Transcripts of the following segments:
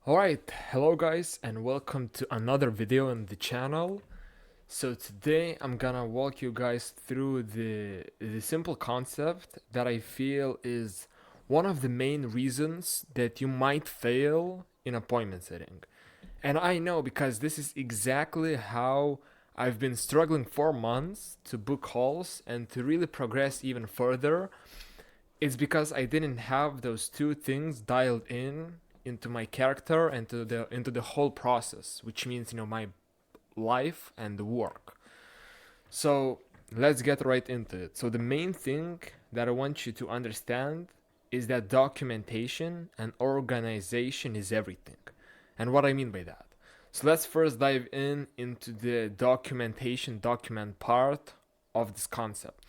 Alright, hello guys and welcome to another video on the channel. So today I'm gonna walk you guys through the simple concept that I feel is one of the main reasons that you might fail in appointment setting. And I know because this is exactly how I've been struggling for months to book calls and to really progress even further. It's because I didn't have those two things dialed in into my character and to the whole process, which means my life and the work. So let's get right into it. So the main thing that I want you to understand is that documentation and organization is everything. And what I mean by that. So let's first dive into the document part of this concept.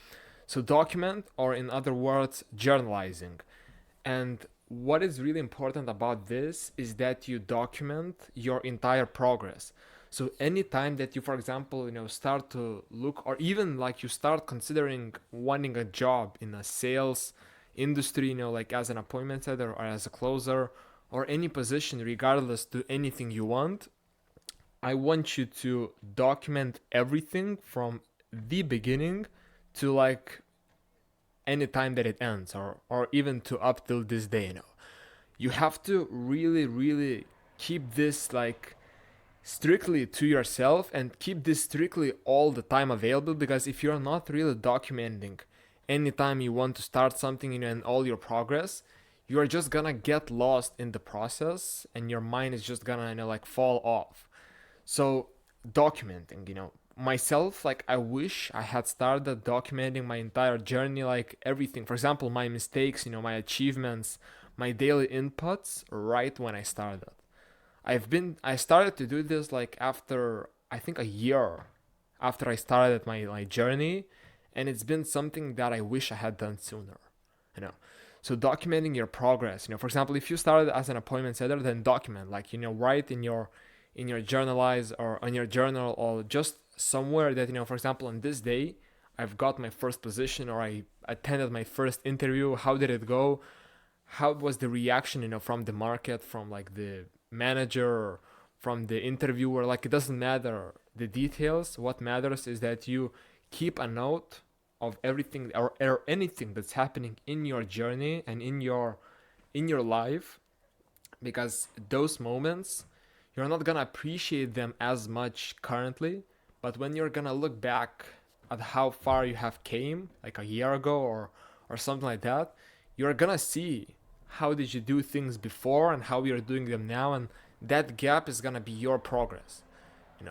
So document, or in other words, journalizing. And what is really important about this is that you document your entire progress. So anytime that you, for example, start to look, or even like you start considering wanting a job in a sales industry, like as an appointment setter or as a closer or any position, regardless to anything you want, I want you to document everything from the beginning to like any time that it ends, or even to up till this day. You have to really keep this like strictly to yourself and keep this strictly all the time available, because if you're not really documenting anytime you want to start something, and all your progress, you are just gonna get lost in the process and your mind is just gonna like fall off. So documenting, myself, like I wish I had started documenting my entire journey, like everything. For example, my mistakes, my achievements, my daily inputs right when I started. I started to do this like after I think a year after I started my journey, and it's been something that I wish I had done sooner. You know. So documenting your progress, for example, if you started as an appointment setter, then document, like write in your journalize or on your journal, or just somewhere that for example, on this day I've got my first position, or I attended my first interview. How did it go? How was the reaction, from the market, from like the manager, or from the interviewer? Like, it doesn't matter the details. What matters is that you keep a note of everything, or anything that's happening in your journey and in your life, because those moments, you're not gonna appreciate them as much currently, but when you're gonna look back at how far you have came, like a year ago, or something like that, you're gonna see how did you do things before and how you're doing them now, and that gap is gonna be your progress.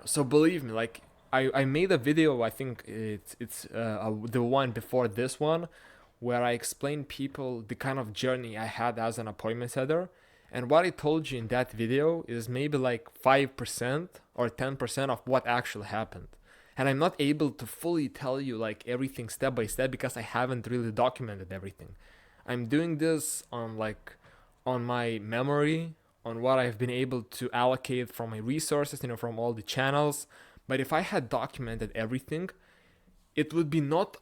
So believe me, like I made a video, I think it's the one before this one, where I explained people the kind of journey I had as an appointment setter. And what I told you in that video is maybe like 5% or 10% of what actually happened. And I'm not able to fully tell you like everything step by step because I haven't really documented everything. I'm doing this on my memory, on what I've been able to allocate from my resources, from all the channels. But if I had documented everything, it would be not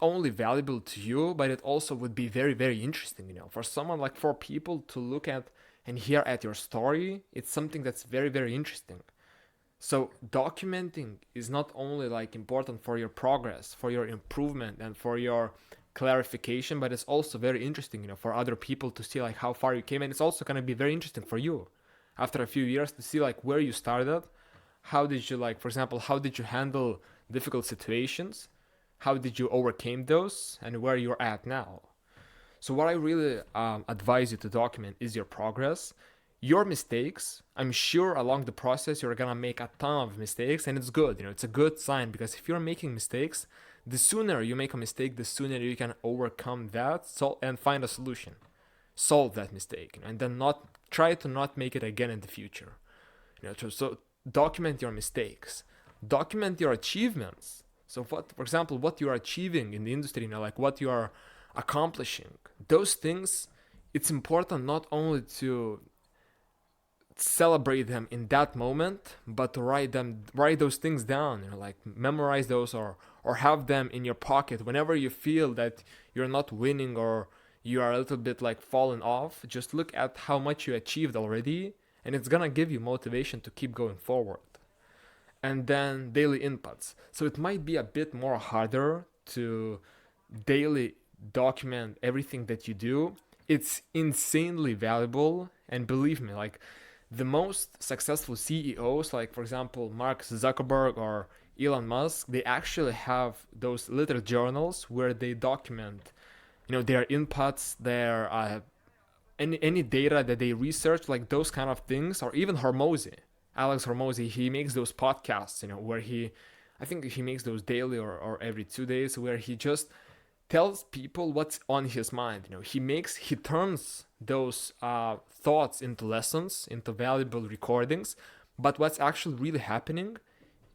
only valuable to you, but it also would be very very interesting. For someone, like for people to look at and hear at your story, it's something that's very very interesting. So documenting is not only like important for your progress, for your improvement, and for your clarification, but it's also very interesting, for other people to see like how far you came. And it's also going to be very interesting for you after a few years to see like where you started. How did you, like, for example, how did you handle difficult situations? How did you overcome those, and where you're at now? So what I really advise you to document is your progress, your mistakes. I'm sure along the process you're gonna make a ton of mistakes, and it's good. It's a good sign, because if you're making mistakes, the sooner you make a mistake, the sooner you can overcome that, and find a solution, solve that mistake, and then not try to not make it again in the future. So document your mistakes, document your achievements. So what, for example, what you are achieving in the industry, like what you are accomplishing, those things, it's important not only to celebrate them in that moment, but to write those things down, like memorize those, or have them in your pocket whenever you feel that you're not winning, or you are a little bit like falling off, just look at how much you achieved already, and it's gonna give you motivation to keep going forward. And then daily inputs. So it might be a bit more harder to daily document everything that you do. It's insanely valuable, and believe me, like the most successful CEOs, like for example Mark Zuckerberg or Elon Musk, they actually have those little journals where they document, their inputs, their any data that they research, like those kind of things. Or even Hormozy, Alex Hormozy, he makes those podcasts, where I think he makes those daily or every 2 days, where he just tells people what's on his mind. He turns those thoughts into lessons, into valuable recordings. But what's actually really happening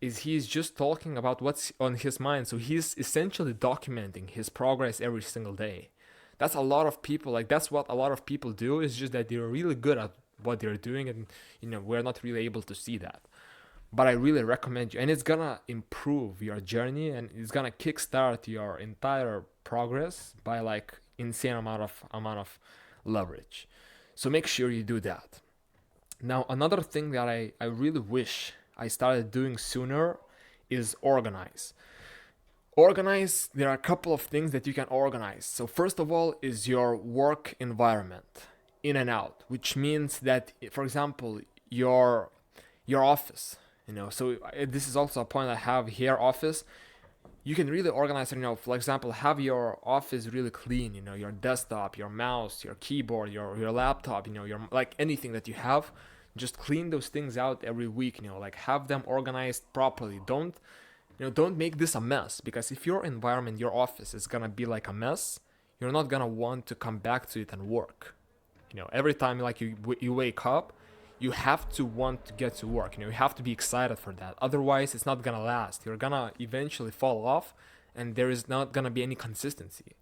is he's just talking about what's on his mind. So he's essentially documenting his progress every single day. That's a lot of people, like that's what a lot of people do. It's just that they're really good at what they're doing, and we're not really able to see that. But I really recommend you, and it's gonna improve your journey, and it's gonna kickstart your entire progress by like insane amount of leverage. So make sure you do that. Now, another thing that I really wish I started doing sooner is organize. Organize, there are a couple of things that you can organize. So first of all is your work environment, in and out, which means that, for example, your office, so this is also a point I have here. Office, you can really organize it. For example, have your office really clean. Your desktop, your mouse, your keyboard, your laptop, your like anything that you have, just clean those things out every week. Like have them organized properly. Don't make this a mess, because if your environment, your office is gonna be like a mess, you're not gonna want to come back to it and work. Every time like you wake up, you have to want to get to work. You have to be excited for that. Otherwise, it's not gonna last. You're gonna eventually fall off, and there is not gonna be any consistency.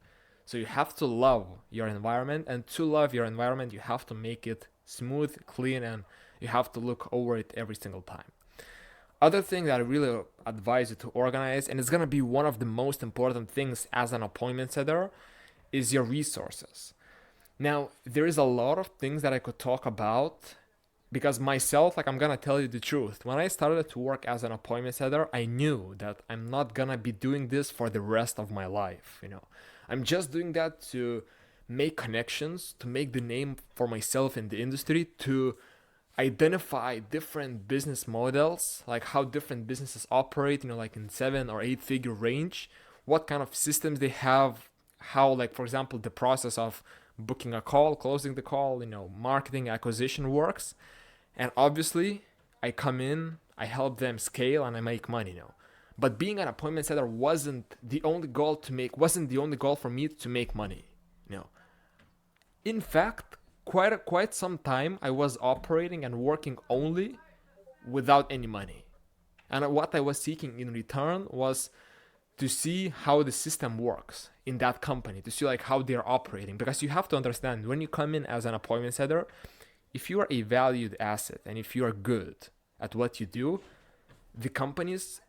So you have to love your environment, and to love your environment, you have to make it smooth, clean, and you have to look over it every single time. Other thing that I really advise you to organize, and it's gonna be one of the most important things as an appointment setter, is your resources. Now, there is a lot of things that I could talk about, because myself, like I'm gonna tell you the truth. When I started to work as an appointment setter, I knew that I'm not gonna be doing this for the rest of my life. I'm just doing that to make connections, to make the name for myself in the industry, to identify different business models, like how different businesses operate, like in 7 or 8 figure range, what kind of systems they have, how, like for example, the process of booking a call, closing the call, marketing, acquisition works. And obviously I come in, I help them scale, and I make money. But being an appointment setter wasn't the only goal for me to make money. In fact, quite some time I was operating and working only without any money. And what I was seeking in return was to see how the system works in that company, to see like how they're operating. Because you have to understand, when you come in as an appointment setter, if you are a valued asset and if you are good at what you do, the companies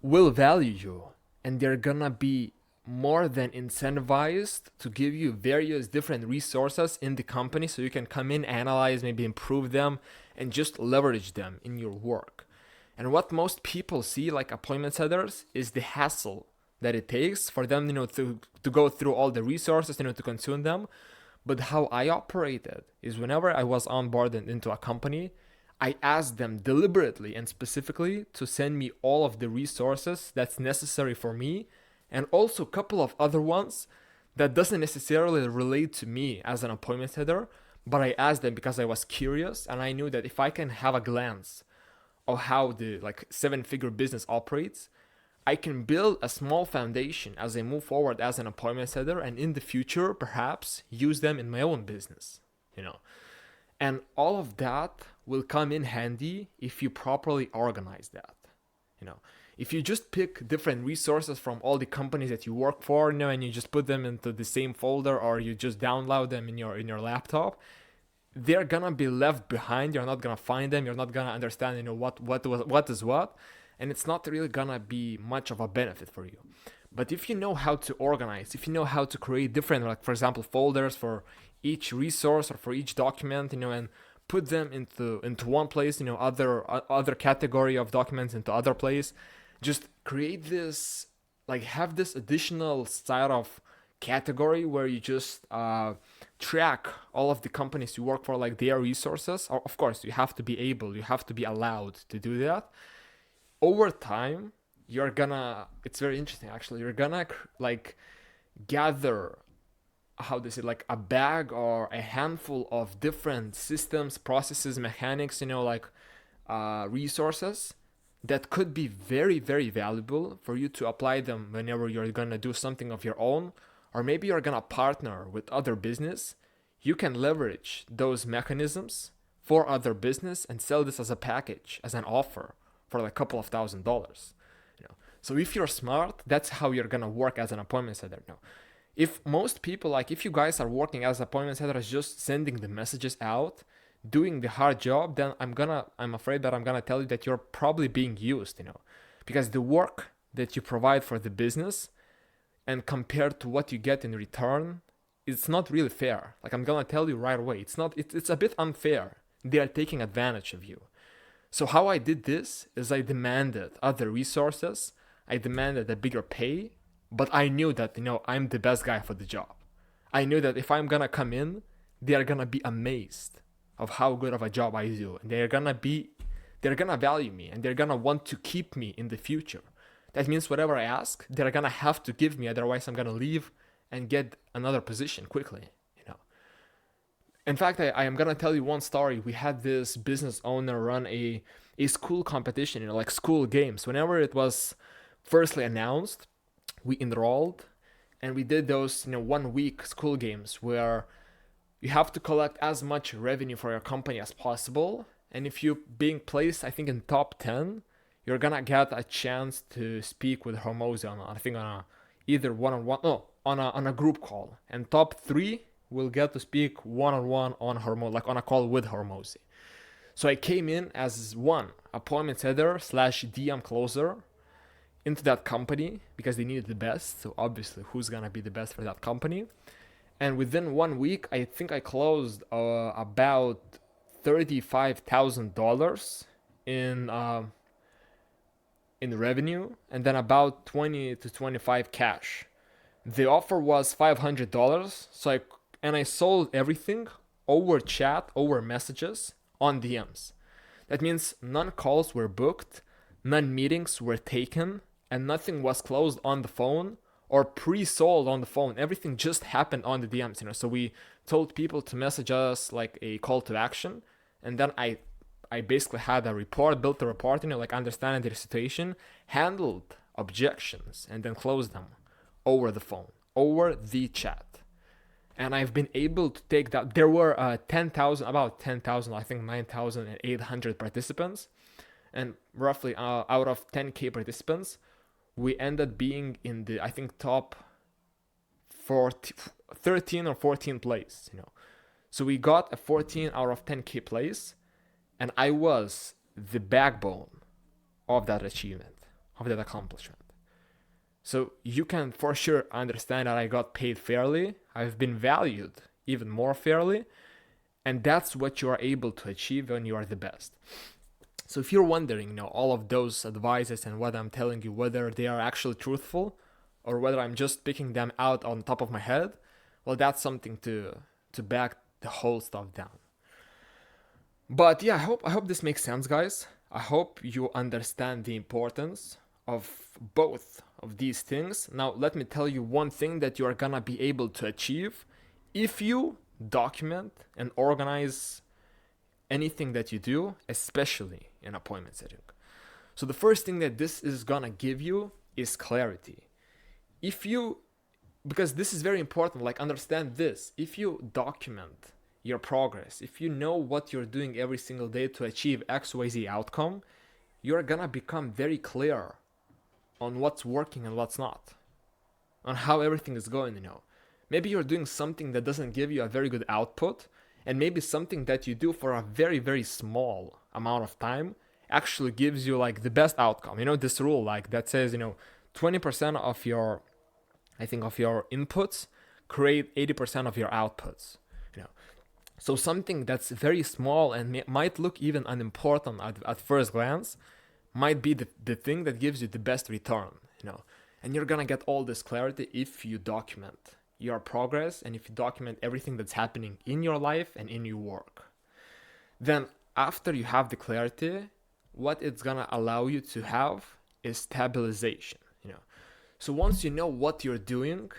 will value you, and they're gonna be more than incentivized to give you various different resources in the company, so you can come in, analyze, maybe improve them, and just leverage them in your work. And what most people see, like appointment setters, is the hassle that it takes for them, to go through all the resources, to consume them. But how I operated is, whenever I was onboarded into a company, I asked them deliberately and specifically to send me all of the resources that's necessary for me, and also a couple of other ones that doesn't necessarily relate to me as an appointment setter, but I asked them because I was curious, and I knew that if I can have a glance of how the 7-figure business operates, I can build a small foundation as I move forward as an appointment setter, and in the future perhaps use them in my own business. And all of that will come in handy if you properly organize that. If you just pick different resources from all the companies that you work for, and you just put them into the same folder, or you just download them in your laptop, they're gonna be left behind. You're not gonna find them. You're not gonna understand, what is what, and it's not really gonna be much of a benefit for you. But if you know how to organize, if you know how to create different, like for example, folders for each resource or for each document, and put them into one place, other category of documents into other place, just create this, like have this additional side of category where you just track all of the companies you work for, like their resources. Or of course, you have to be allowed to do that. Over time, it's very interesting actually, you're gonna like gather, how does it, like a bag or a handful of different systems, processes, mechanics, like resources that could be very, very valuable for you to apply them whenever you're gonna do something of your own, or maybe you're gonna partner with other business. You can leverage those mechanisms for other business and sell this as a package, as an offer for like a couple of $1,000s. So if you're smart, that's how you're gonna work as an appointment setter. If most people, like if you guys are working as appointment setters, just sending the messages out, doing the hard job, then I'm afraid that I'm gonna tell you that you're probably being used, because the work that you provide for the business and compared to what you get in return, it's not really fair. Like I'm gonna tell you right away, it's a bit unfair. They are taking advantage of you. So how I did this is I demanded other resources, I demanded a bigger pay, but I knew that, I'm the best guy for the job. I knew that if I'm gonna come in, they are gonna be amazed of how good of a job I do. And they're gonna value me, and they're gonna want to keep me in the future. That means whatever I ask, they're gonna have to give me, otherwise I'm gonna leave and get another position quickly. In fact, I am gonna tell you one story. We had this business owner run a school competition, like school games. Whenever it was firstly announced, we enrolled and we did those 1 week school games where you have to collect as much revenue for your company as possible. And if you being placed, I think in top 10, you're gonna get a chance to speak with Hormozy on a either one-on-one, no, on a group call. And top 3 will get to speak one-on-one on Hormozy, like on a call with Hormozy. So I came in as one appointment setter / DM closer into that company because they needed the best. So obviously, who's gonna be the best for that company? And within 1 week, I think I closed about $35,000 in revenue, and then about 20 to 25 cash. The offer was $500, so I sold everything over chat, over messages, on DMs. That means none calls were booked, none meetings were taken, and nothing was closed on the phone or pre-sold on the phone. Everything just happened on the DMs, So we told people to message us like a call to action, and then I basically had a report, built a report, like understanding their situation, handled objections, and then closed them over the phone, over the chat. And I've been able to take that. There were about 10,000, I think 9,800 participants. And roughly out of 10K participants, we ended being in the, I think, top 13 or 14 place, So we got a 14 out of 10K place, and I was the backbone of that achievement, of that accomplishment. So you can for sure understand that I got paid fairly. I've been valued even more fairly. And that's what you are able to achieve when you are the best. So if you're wondering, all of those advices and what I'm telling you, whether they are actually truthful or whether I'm just picking them out on top of my head, well, that's something to back the whole stuff down. But yeah, I hope this makes sense, guys. I hope you understand the importance of both of these things. Now, let me tell you one thing that you are gonna be able to achieve if you document and organize anything that you do, especially in appointment setting. So the first thing that this is gonna give you is clarity. Because this is very important, like understand this. If you document your progress, if you know what you're doing every single day to achieve XYZ outcome, you're gonna become very clear on what's working and what's not, on how everything is going, Maybe you're doing something that doesn't give you a very good output, and maybe something that you do for a very, very small amount of time actually gives you like the best outcome. This rule like that says, 20% of your, I think, of your inputs create 80% of your outputs. You know, so something that's very small and might look even unimportant at first glance might be the thing that gives you the best return. You know, and you're gonna get all this clarity if you document your progress and if you document everything that's happening in your life and in your work. Then after you have the clarity, what it's gonna allow you to have is stabilization. You know, so once you know what you're doing,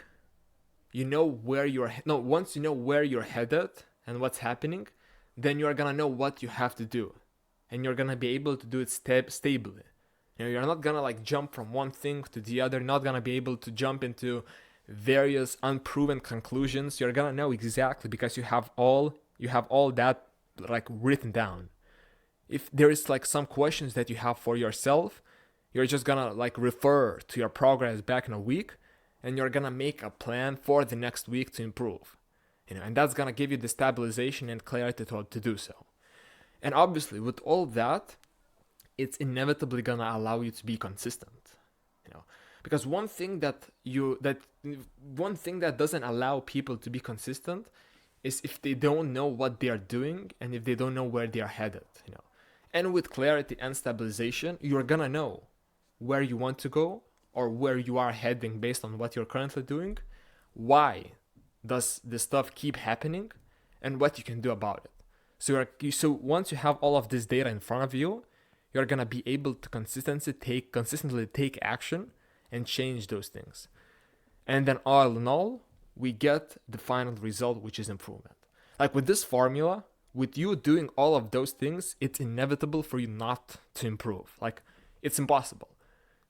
you know where you're no once you know where you're headed and what's happening, then you're gonna know what you have to do, and you're gonna be able to do it stably. You know, you're not gonna like jump from one thing to the other, not gonna be able to jump into various unproven conclusions. You're gonna know exactly because you have all that like written down. If there is like some questions that you have for yourself, you're just gonna like refer to your progress back in a week, and you're gonna make a plan for the next week to improve. You know, and that's gonna give you the stabilization and clarity to do so. And obviously with all that, it's inevitably gonna allow you to be consistent. You know, because one thing that doesn't allow people to be consistent is if they don't know what they are doing and if they don't know where they are headed. You know, and with clarity and stabilization, you're gonna know where you want to go or where you are heading based on what you're currently doing, why does this stuff keep happening, and what you can do about it. So once you have all of this data in front of you, you're gonna be able to consistently take action and change those things. And then all in all, we get the final result, which is improvement. Like with this formula, with you doing all of those things, it's inevitable for you not to improve. Like it's impossible,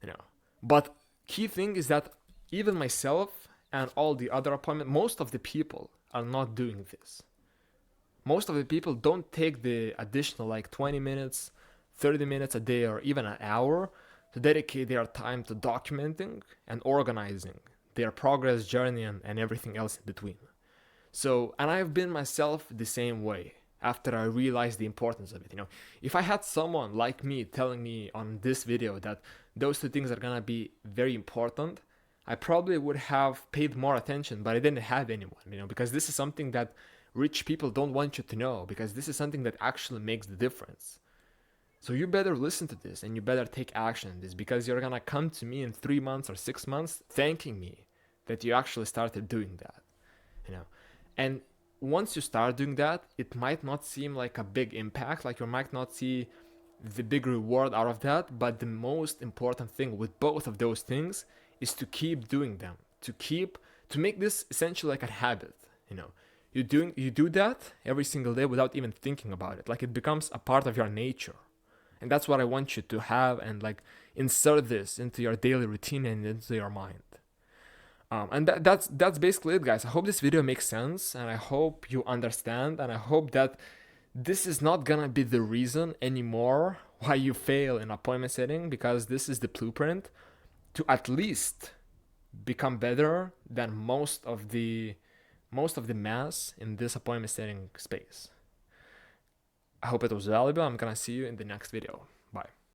you know. But key thing is that even myself and all the other appointments, most of the people are not doing this. Most of the people don't take the additional like 20 minutes, 30 minutes a day, or even an hour to dedicate their time to documenting and organizing their progress journey and everything else in between. So, and I've been myself the same way after I realized the importance of it. You know, if I had someone like me telling me on this video that those two things are gonna be very important, I probably would have paid more attention, but I didn't have anyone, you know, because this is something that rich people don't want you to know, because this is something that actually makes the difference. So you better listen to this and you better take action on this, because you're gonna come to me in 3 months or 6 months thanking me that you actually started doing that, you know. And once you start doing that, it might not seem like a big impact, like you might not see the big reward out of that, but the most important thing with both of those things is to keep doing them, to make this essentially like a habit, you know. You do that every single day without even thinking about it, like it becomes a part of your nature. And that's what I want you to have, and like insert this into your daily routine and into your mind. And that's basically it, guys. I hope this video makes sense, and I hope you understand, and I hope that this is not gonna be the reason anymore why you fail in appointment setting, because this is the blueprint to at least become better than most of the mass in this appointment setting space. I hope it was valuable. I'm gonna see you in the next video.